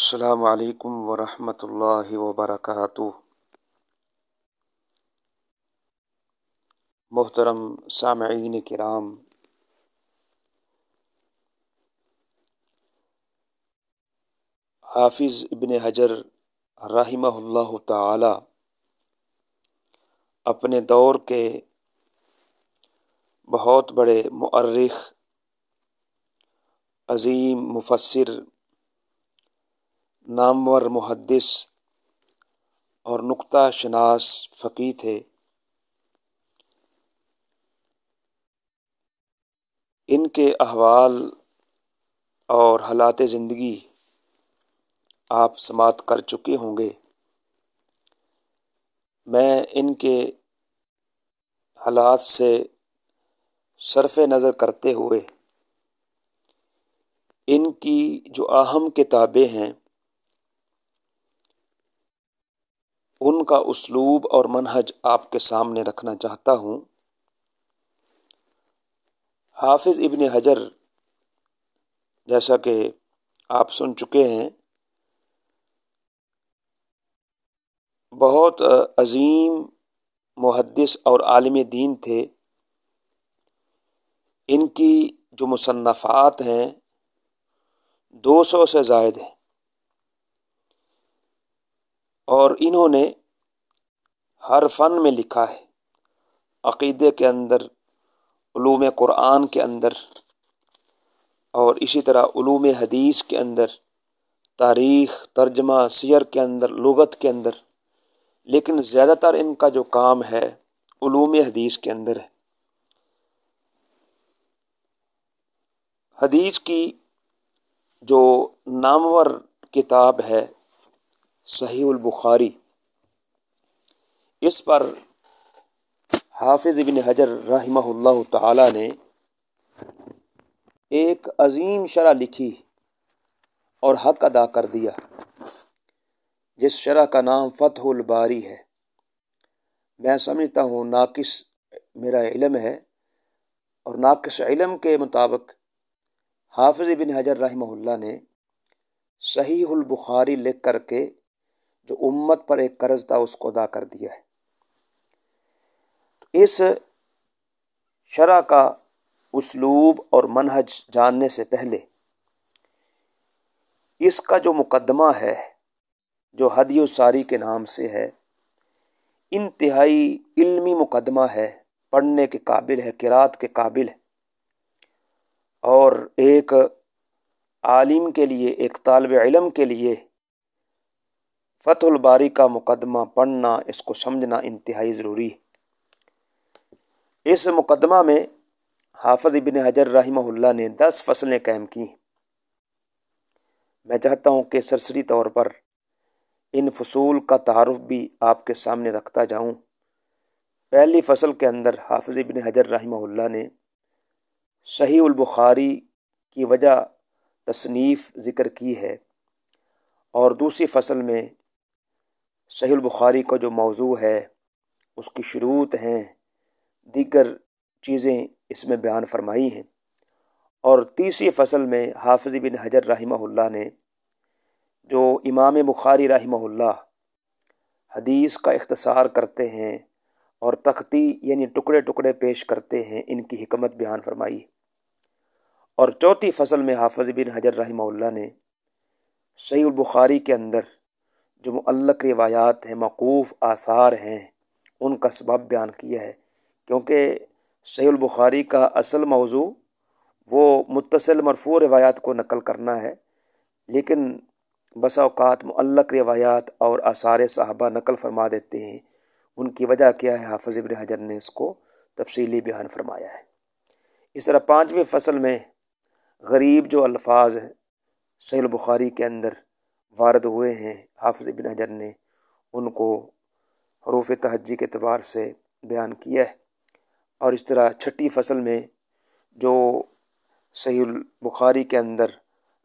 السلام علیکم ورحمۃ اللہ وبرکاتہ۔ محترم سامعین کرام، حافظ ابن حجر رحمہ اللہ تعالی اپنے دور کے بہت بڑے مؤرخ، عظیم مفسر، نامور محدث اور نکتہ شناس فقیہ تھے۔ ان کے احوال اور حالات زندگی آپ سماعت کر چکے ہوں گے۔ میں ان کے حالات سے صرف نظر کرتے ہوئے ان کی جو اہم کتابیں ہیں ان کا اسلوب اور منہج آپ کے سامنے رکھنا چاہتا ہوں۔ حافظ ابن حجر، جیسا کہ آپ سن چکے ہیں، بہت عظیم محدث اور عالم دین تھے۔ ان کی جو مصنفات ہیں 200 سے زائد ہیں، اور انہوں نے ہر فن میں لکھا ہے۔ عقیدے کے اندر، علوم قرآن کے اندر، اور اسی طرح علوم حدیث کے اندر، تاریخ، ترجمہ، سیر کے اندر، لغت کے اندر، لیکن زیادہ تر ان کا جو کام ہے علوم حدیث کے اندر ہے۔ حدیث کی جو نامور کتاب ہے صحیح البخاری، اس پر حافظ ابن حجر رحمہ اللہ تعالی نے ایک عظیم شرح لکھی اور حق ادا کر دیا، جس شرح کا نام فتح الباری ہے۔ میں سمجھتا ہوں ناقص میرا علم ہے، اور ناقص علم کے مطابق حافظ ابن حجر رحمہ اللہ نے صحیح البخاری لکھ کر کے جو امت پر ایک قرض تھا اس کو ادا کر دیا ہے۔ اس شرح کا اسلوب اور منہج جاننے سے پہلے اس کا جو مقدمہ ہے، جو ہدی الساری کے نام سے ہے، انتہائی علمی مقدمہ ہے، پڑھنے کے قابل ہے، قرات کے قابل ہے، اور ایک عالم کے لیے، ایک طالب علم کے لیے فتح الباری کا مقدمہ پڑھنا، اس کو سمجھنا انتہائی ضروری ہے۔ اس مقدمہ میں حافظ ابن حجر رحمہ اللہ نے 10 فصلیں قائم کی۔ میں چاہتا ہوں کہ سرسری طور پر ان فصول کا تعارف بھی آپ کے سامنے رکھتا جاؤں۔ پہلی فصل کے اندر حافظ ابن حجر رحمہ اللہ نے صحیح البخاری کی وجہ تصنیف ذکر کی ہے، اور دوسری فصل میں صحیح البخاری کا جو موضوع ہے، اس کی شروط ہیں، دیگر چیزیں اس میں بیان فرمائی ہیں، اور تیسری فصل میں حافظ ابن حجر رحمہ اللہ نے جو امام بخاری رحمہ اللہ حدیث کا اختصار کرتے ہیں اور تختی یعنی ٹکڑے ٹکڑے پیش کرتے ہیں، ان کی حکمت بیان فرمائی۔ اور چوتھی فصل میں حافظ ابن حجر رحمہ اللہ نے صحیح البخاری کے اندر جو معلق روایات ہیں، موقوف آثار ہیں، ان کا سبب بیان کیا ہے، کیونکہ صحیح البخاری کا اصل موضوع وہ متصل مرفوع روایات کو نقل کرنا ہے، لیکن بسا اوقات معلق روایات اور آثار صحابہ نقل فرما دیتے ہیں۔ ان کی وجہ کیا ہے؟ حافظ ابن حجر نے اس کو تفصیلی بیان فرمایا ہے۔ اس طرح پانچویں فصل میں غریب جو الفاظ ہیں صحیح البخاری کے اندر وارد ہوئے ہیں، حافظ ابن حجر نے ان کو حروف تہجی کے اعتبار سے بیان کیا ہے۔ اور اس طرح چھٹی فصل میں جو صحیح البخاری کے اندر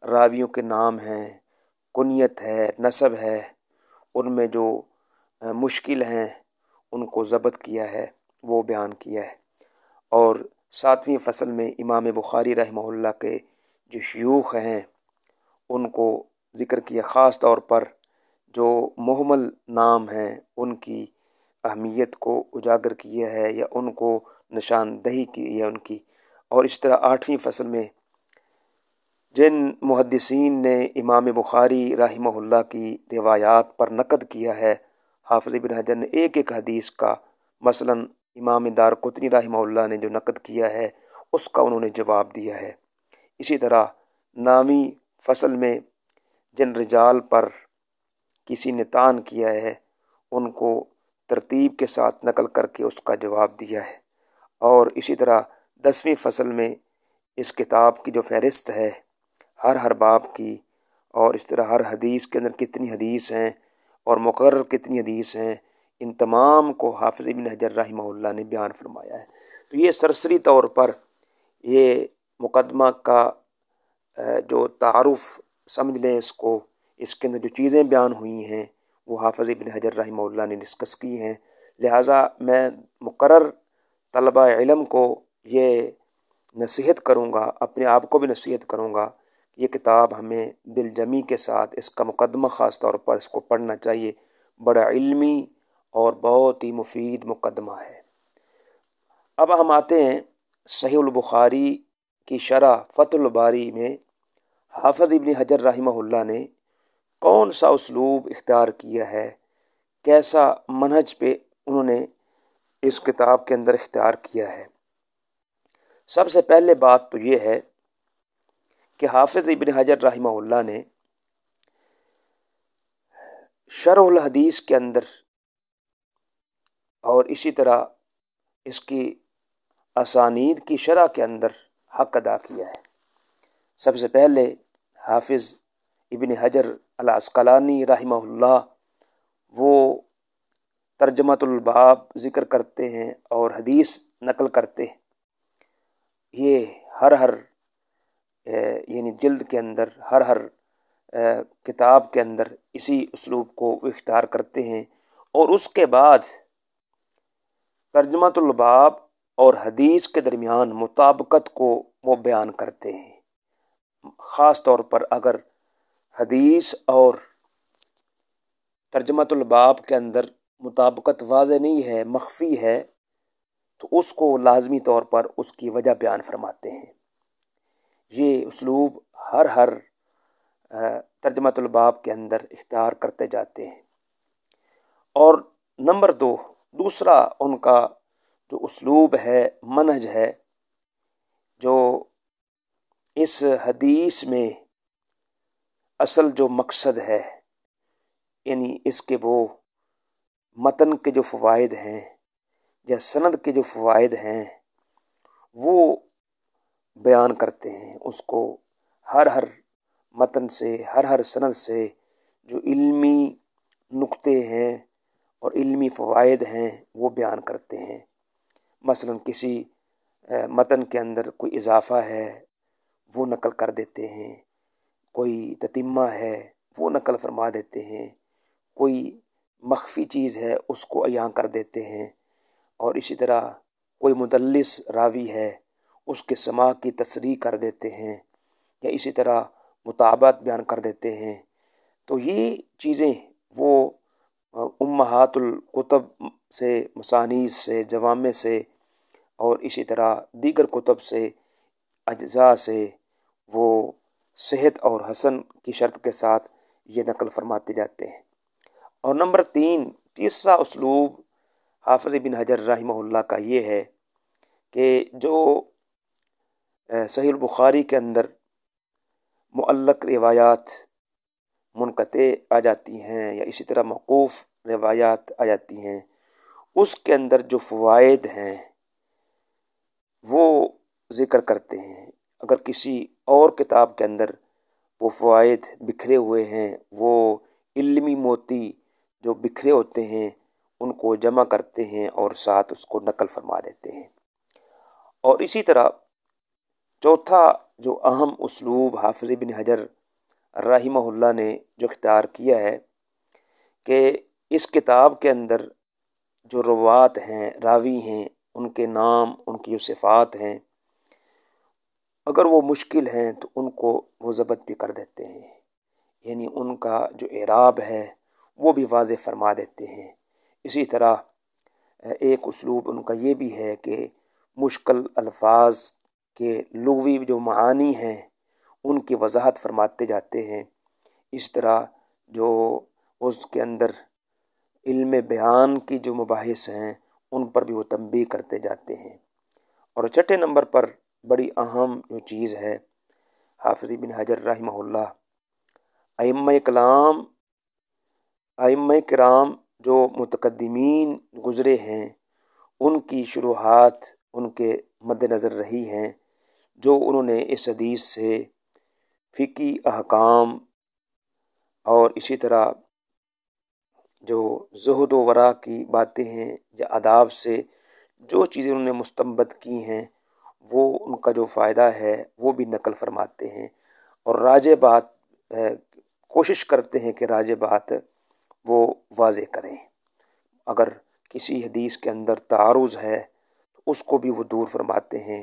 راویوں کے نام ہیں، کنیت ہے، نسب ہے، ان میں جو مشکل ہیں ان کو ضبط کیا ہے، وہ بیان کیا ہے۔ اور ساتویں فصل میں امام بخاری رحمہ اللہ کے جو شیوخ ہیں ان کو ذکر کیا، خاص طور پر جو مہمل نام ہیں ان کی اہمیت کو اجاگر کیا ہے یا ان کو نشاندہی کی ہے ان کی۔ اور اس طرح 8ویں فصل میں جن محدثین نے امام بخاری رحمہ اللہ کی روایات پر نقد کیا ہے، حافظ ابن حجر نے ایک ایک حدیث کا، مثلا امام دارقطنی رحمہ اللہ نے جو نقد کیا ہے اس کا انہوں نے جواب دیا ہے۔ اسی طرح 9ویں فصل میں جن رجال پر کسی نے طعن کیا ہے ان کو ترتیب کے ساتھ نقل کر کے اس کا جواب دیا ہے۔ اور اسی طرح 10ویں فصل میں اس کتاب کی جو فہرست ہے ہر باب کی، اور اس طرح ہر حدیث کے اندر کتنی حدیث ہیں اور مقرر کتنی حدیث ہیں، ان تمام کو حافظ ابن حجر رحمہ اللہ نے بیان فرمایا ہے۔ تو یہ سرسری طور پر یہ مقدمہ کا جو تعارف سمجھ لیں اس کو، اس کے اندر جو چیزیں بیان ہوئی ہیں وہ حافظ ابن حجر رحمہ اللہ نے ڈسکس کی ہیں۔ لہٰذا میں مقرر طلبہ علم کو یہ نصیحت کروں گا، اپنے آپ کو بھی نصیحت کروں گا، یہ کتاب ہمیں دل جمی کے ساتھ، اس کا مقدمہ خاص طور پر اس کو پڑھنا چاہیے، بڑا علمی اور بہت ہی مفید مقدمہ ہے۔ اب ہم آتے ہیں صحیح البخاری کی شرح فتح الباری میں حافظ ابن حجر رحمہ اللہ نے کون سا اسلوب اختیار کیا ہے، کیسا منہج پہ انہوں نے اس کتاب کے اندر اختیار کیا ہے۔ سب سے پہلے بات تو یہ ہے کہ حافظ ابن حجر رحمہ اللہ نے شرح الحدیث کے اندر اور اسی طرح اس کی اسانید کی شرح کے اندر حق ادا کیا ہے۔ سب سے پہلے حافظ ابن حجر العسقلانی رحمہ اللہ وہ ترجمۃ الباب ذکر کرتے ہیں اور حدیث نقل کرتے ہیں۔ یہ ہر یعنی جلد کے اندر ہر کتاب کے اندر اسی اسلوب کو اختیار کرتے ہیں، اور اس کے بعد ترجمۃ الباب اور حدیث کے درمیان مطابقت کو وہ بیان کرتے ہیں۔ خاص طور پر اگر حدیث اور ترجمۃ الباب کے اندر مطابقت واضح نہیں ہے، مخفی ہے، تو اس کو لازمی طور پر اس کی وجہ بیان فرماتے ہیں۔ یہ اسلوب ہر ترجمۃ الباب کے اندر اختیار کرتے جاتے ہیں۔ اور نمبر 2، دوسرا ان کا جو اسلوب ہے، منہج ہے، جو اس حدیث میں اصل جو مقصد ہے، یعنی اس کے وہ متن کے جو فوائد ہیں یا سند کے جو فوائد ہیں وہ بیان کرتے ہیں۔ اس کو ہر متن سے، ہر سند سے جو علمی نکتے ہیں اور علمی فوائد ہیں وہ بیان کرتے ہیں۔ مثلا کسی متن کے اندر کوئی اضافہ ہے وہ نقل کر دیتے ہیں، کوئی تتمہ ہے وہ نقل فرما دیتے ہیں، کوئی مخفی چیز ہے اس کو عیاں کر دیتے ہیں، اور اسی طرح کوئی مدلس راوی ہے اس کے سماع کی تصریح کر دیتے ہیں، یا اسی طرح مطابعت بیان کر دیتے ہیں۔ تو یہ چیزیں وہ امہات الکتب سے، مصانیف سے، جوامع سے، اور اسی طرح دیگر کتب سے، اجزاء سے وہ صحت اور حسن کی شرط کے ساتھ یہ نقل فرماتے جاتے ہیں۔ اور نمبر 3، تیسرا اسلوب حافظ بن حجر رحمہ اللہ کا یہ ہے کہ جو صحیح البخاری کے اندر معلق روایات منقطع آ جاتی ہیں یا اسی طرح موقوف روایات آ جاتی ہیں، اس کے اندر جو فوائد ہیں وہ ذکر کرتے ہیں۔ اگر کسی اور کتاب کے اندر وہ فوائد بکھرے ہوئے ہیں، وہ علمی موتی جو بکھرے ہوتے ہیں ان کو جمع کرتے ہیں اور ساتھ اس کو نقل فرما دیتے ہیں۔ اور اسی طرح چوتھا جو اہم اسلوب حافظ بن حجر رحمہ اللہ نے جو اختیار کیا ہے کہ اس کتاب کے اندر جو روات ہیں، راوی ہیں، ان کے نام، ان کی جو صفات ہیں، اگر وہ مشکل ہیں تو ان کو وہ ضبط بھی کر دیتے ہیں۔ یعنی ان کا جو اعراب ہے وہ بھی واضح فرما دیتے ہیں۔ اسی طرح ایک اسلوب ان کا یہ بھی ہے کہ مشکل الفاظ کے لغوی جو معانی ہیں ان کی وضاحت فرماتے جاتے ہیں۔ اس طرح جو اس کے اندر علم بیان کی جو مباحث ہیں ان پر بھی وہ تنبیہ کرتے جاتے ہیں۔ اور چھٹے نمبر پر بڑی اہم جو چیز ہے، حافظ ابن حجر رحمہ اللہ ائمہ کرام جو متقدمین گزرے ہیں ان کی شروحات ان کے مد نظر رہی ہیں، جو انہوں نے اس حدیث سے فقہی احکام اور اسی طرح جو زہد و ورع کی باتیں ہیں یا آداب سے جو چیزیں انہوں نے مستنبط کی ہیں وہ ان کا جو فائدہ ہے وہ بھی نقل فرماتے ہیں، اور راجح بات کوشش کرتے ہیں کہ راجح بات وہ واضح کریں۔ اگر کسی حدیث کے اندر تعارض ہے تو اس کو بھی وہ دور فرماتے ہیں،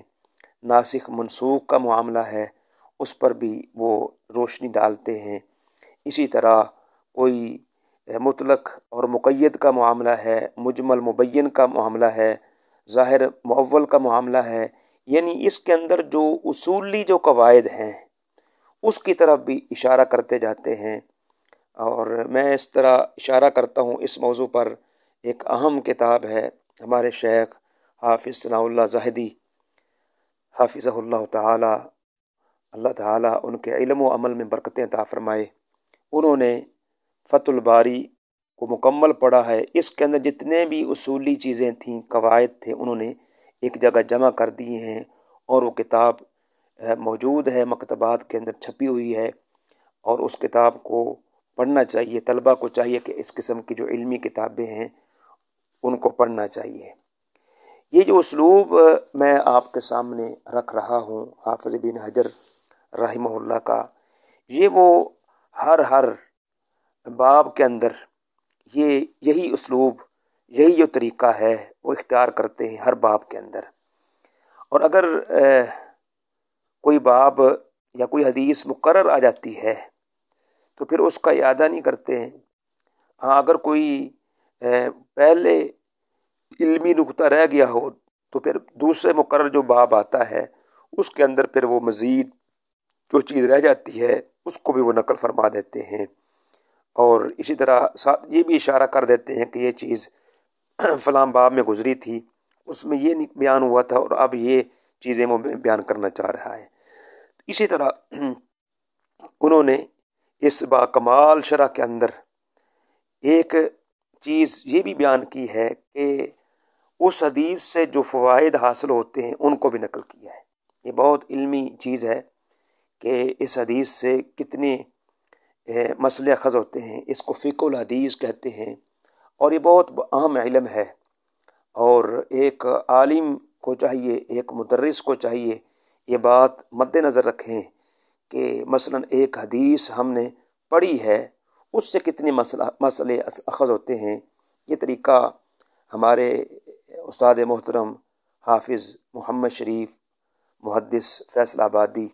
ناسخ منسوخ کا معاملہ ہے اس پر بھی وہ روشنی ڈالتے ہیں۔ اسی طرح کوئی مطلق اور مقید کا معاملہ ہے، مجمل مبین کا معاملہ ہے، ظاہر مؤول کا معاملہ ہے، یعنی اس کے اندر جو اصولی جو قواعد ہیں اس کی طرف بھی اشارہ کرتے جاتے ہیں۔ اور میں اس طرح اشارہ کرتا ہوں، اس موضوع پر ایک اہم کتاب ہے ہمارے شیخ حافظ ثناء اللہ زاہدی حافظہ اللہ تعالی، اللہ تعالی ان کے علم و عمل میں برکتیں عطا فرمائے۔ انہوں نے فتح الباری کو مکمل پڑھا ہے۔ اس کے اندر جتنے بھی اصولی چیزیں تھیں، قواعد تھے، انہوں نے ایک جگہ جمع کر دیے ہیں، اور وہ کتاب موجود ہے، مکتبات کے اندر چھپی ہوئی ہے، اور اس کتاب کو پڑھنا چاہیے۔ طلبہ کو چاہیے کہ اس قسم کی جو علمی کتابیں ہیں ان کو پڑھنا چاہیے۔ یہ جو اسلوب میں آپ کے سامنے رکھ رہا ہوں حافظ ابن حجر رحمہ اللہ کا، یہ وہ ہر باب کے اندر یہی اسلوب، یہی جو طریقہ ہے وہ اختیار کرتے ہیں ہر باب کے اندر۔ اور اگر کوئی باب یا کوئی حدیث مقرر آ جاتی ہے تو پھر اس کا اعادہ نہیں کرتے ہیں۔ ہاں، اگر کوئی پہلے علمی نقطہ رہ گیا ہو تو پھر دوسرے مقرر جو باب آتا ہے اس کے اندر پھر وہ مزید جو چیز رہ جاتی ہے اس کو بھی وہ نقل فرما دیتے ہیں، اور اسی طرح یہ بھی اشارہ کر دیتے ہیں کہ یہ چیز فلاں باب میں گزری تھی، اس میں یہ بیان ہوا تھا اور اب یہ چیزیں وہ بیان کرنا چاہ رہا ہے۔ اسی طرح انہوں نے اس باکمال شرح کے اندر ایک چیز یہ بھی بیان کی ہے کہ اس حدیث سے جو فوائد حاصل ہوتے ہیں ان کو بھی نقل کیا ہے۔ یہ بہت علمی چیز ہے کہ اس حدیث سے کتنے مسئلے اخذ ہوتے ہیں، اس کو فقہ الحدیث کہتے ہیں، اور یہ بہت اہم علم ہے، اور ایک عالم کو چاہیے، ایک مدرس کو چاہیے یہ بات مد نظر رکھیں کہ مثلا ایک حدیث ہم نے پڑھی ہے اس سے کتنے مسئلے اخذ ہوتے ہیں۔ یہ طریقہ ہمارے استاد محترم حافظ محمد شریف محدث فیصل آبادی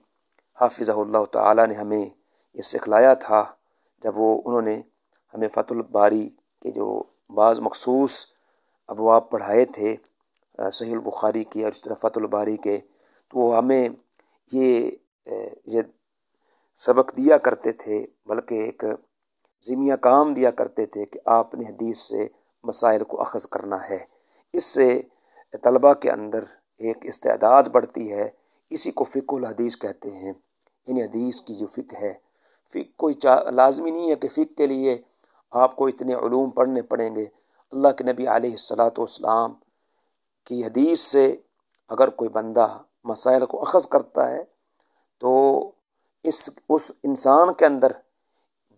حافظہ اللہ تعالی نے ہمیں یہ سکھلایا تھا جب انہوں نے ہمیں فتح الباری کے جو بعض مخصوص ابواب پڑھائے تھے، صحیح البخاری کی اور اس طرح فتح الباری کے، تو وہ ہمیں یہ سبق دیا کرتے تھے، بلکہ ایک ضمنیہ کام دیا کرتے تھے کہ آپ نے حدیث سے مسائل کو اخذ کرنا ہے۔ اس سے طلبہ کے اندر ایک استعداد بڑھتی ہے، اسی کو فقہ الحدیث کہتے ہیں، یعنی حدیث کی جو فقہ ہے۔ فقہ کوئی لازمی نہیں ہے کہ فقہ کے لیے آپ کو اتنے علوم پڑھنے پڑیں گے۔ اللہ کے نبی علیہ الصلاۃ والسلام کی حدیث سے اگر کوئی بندہ مسائل کو اخذ کرتا ہے تو اس انسان کے اندر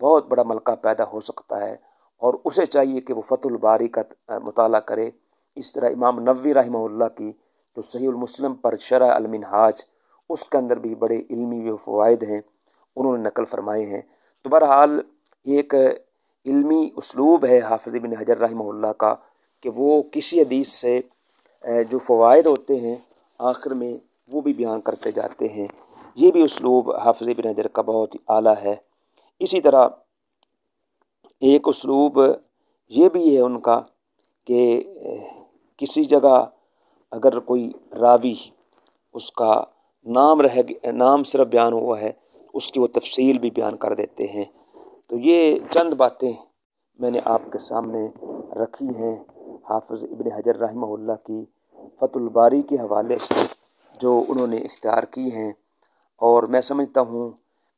بہت بڑا ملکہ پیدا ہو سکتا ہے، اور اسے چاہیے کہ وہ فتح الباری کا مطالعہ کرے۔ اس طرح امام نووی رحمہ اللہ کی جو صحیح المسلم پر شرح المنہاج، اس کے اندر بھی بڑے علمی جو فوائد ہیں انہوں نے نقل فرمائے ہیں۔ تو بہرحال ایک علمی اسلوب ہے حافظ ابن حجر رحمہ اللہ کا کہ وہ کسی حدیث سے جو فوائد ہوتے ہیں آخر میں وہ بھی بیان کرتے جاتے ہیں۔ یہ بھی اسلوب حافظ ابن حجر کا بہت اعلیٰ ہے۔ اسی طرح ایک اسلوب یہ بھی ہے ان کا کہ کسی جگہ اگر کوئی راوی اس کا نام صرف بیان ہوا ہے، اس کی وہ تفصیل بھی بیان کر دیتے ہیں۔ تو یہ چند باتیں میں نے آپ کے سامنے رکھی ہیں حافظ ابن حجر رحمہ اللہ کی فتح الباری کے حوالے سے جو انہوں نے اختیار کی ہیں، اور میں سمجھتا ہوں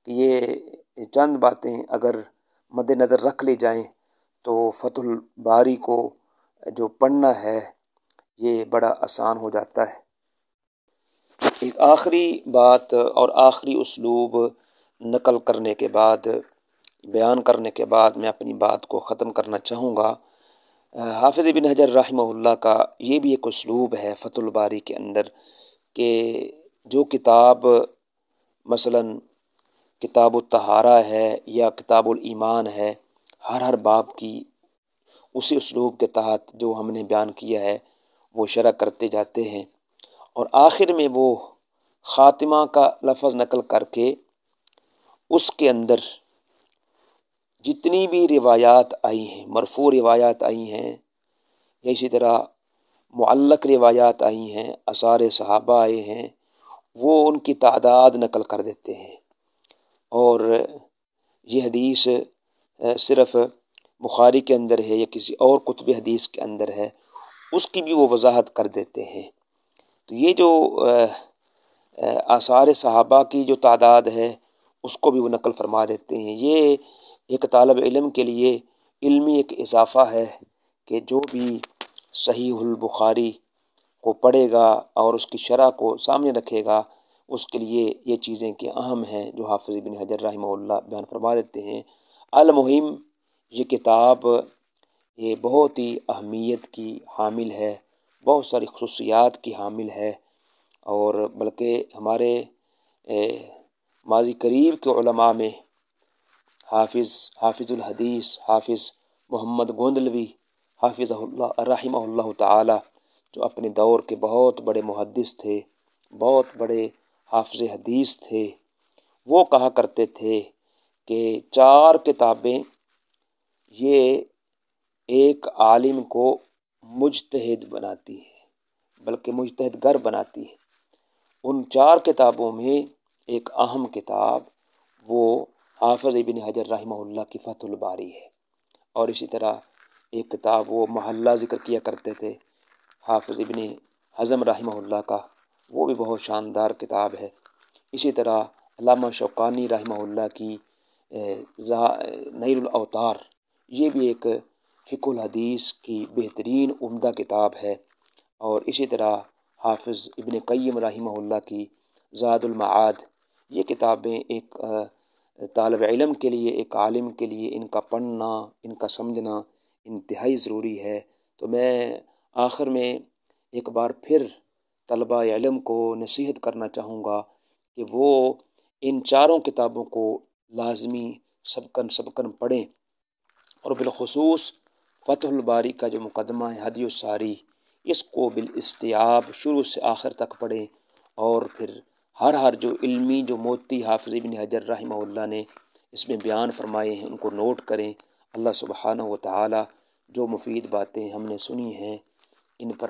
کہ یہ چند باتیں اگر مد نظر رکھ لی جائیں تو فتح الباری کو جو پڑھنا ہے یہ بڑا آسان ہو جاتا ہے۔ ایک آخری بات اور آخری اسلوب نقل کرنے کے بعد، بیان کرنے کے بعد میں اپنی بات کو ختم کرنا چاہوں گا۔ حافظ ابن حجر رحمہ اللہ کا یہ بھی ایک اسلوب ہے فتح الباری کے اندر کہ جو کتاب مثلاً کتاب الطہارہ ہے یا کتاب الایمان ہے، ہر باب کی اسی اسلوب کے تحت جو ہم نے بیان کیا ہے وہ شرح کرتے جاتے ہیں، اور آخر میں وہ خاتمہ کا لفظ نقل کر کے اس کے اندر جتنی بھی روایات آئی ہیں، مرفوع روایات آئی ہیں یا اسی طرح معلق روایات آئی ہیں، آثار صحابہ آئے ہیں، وہ ان کی تعداد نقل کر دیتے ہیں، اور یہ حدیث صرف بخاری کے اندر ہے یا کسی اور کتب حدیث کے اندر ہے اس کی بھی وہ وضاحت کر دیتے ہیں۔ تو یہ جو آثار صحابہ کی جو تعداد ہے اس کو بھی وہ نقل فرما دیتے ہیں۔ یہ ایک طالب علم کے لیے علمی ایک اضافہ ہے کہ جو بھی صحیح البخاری کو پڑھے گا اور اس کی شرح کو سامنے رکھے گا، اس کے لیے یہ چیزیں کہ اہم ہیں جو حافظ ابن حجر رحمہ اللہ بیان فرما دیتے ہیں۔ المہم یہ کتاب یہ بہت ہی اہمیت کی حامل ہے، بہت ساری خصوصیات کی حامل ہے، اور بلکہ ہمارے ماضی قریب کے علماء میں حافظ الحدیث حافظ محمد گوندلوی حافظ اللہ رحمہ اللہ تعالی، جو اپنے دور کے بہت بڑے محدث تھے، بہت بڑے حافظ حدیث تھے، وہ کہا کرتے تھے کہ 4 کتابیں یہ ایک عالم کو مجتہد بناتی ہیں، بلکہ مجتہد گر بناتی ہیں۔ ان 4 کتابوں میں ایک اہم کتاب وہ حافظ ابن حجر رحمہ اللہ کی فتح الباری ہے، اور اسی طرح ایک کتاب وہ محلہ ذکر کیا کرتے تھے حافظ ابن حزم رحمہ اللہ کا، وہ بھی بہت شاندار کتاب ہے۔ اسی طرح علامہ شوکانی رحمہ اللہ کی نیل الاوطار، یہ بھی ایک فقہ الحدیث کی بہترین عمدہ کتاب ہے، اور اسی طرح حافظ ابن قیم رحمہ اللہ کی زاد المعاد، یہ کتابیں ایک طالب علم کے لیے، ایک عالم کے لیے ان کا پڑھنا، ان کا سمجھنا انتہائی ضروری ہے۔ تو میں آخر میں ایک بار پھر طلبہ علم کو نصیحت کرنا چاہوں گا کہ وہ ان 4 کتابوں کو لازمی سبقاً پڑھیں، اور بالخصوص فتح الباری کا جو مقدمہ ہے ہدی الساری، اس کو بالاستیاب شروع سے آخر تک پڑھیں، اور پھر ہر جو علمی جو موتی حافظ ابن حجر رحمہ اللہ نے اس میں بیان فرمائے ہیں ان کو نوٹ کریں۔ اللہ سبحانہ و تعالی جو مفید باتیں ہم نے سنی ہیں ان پر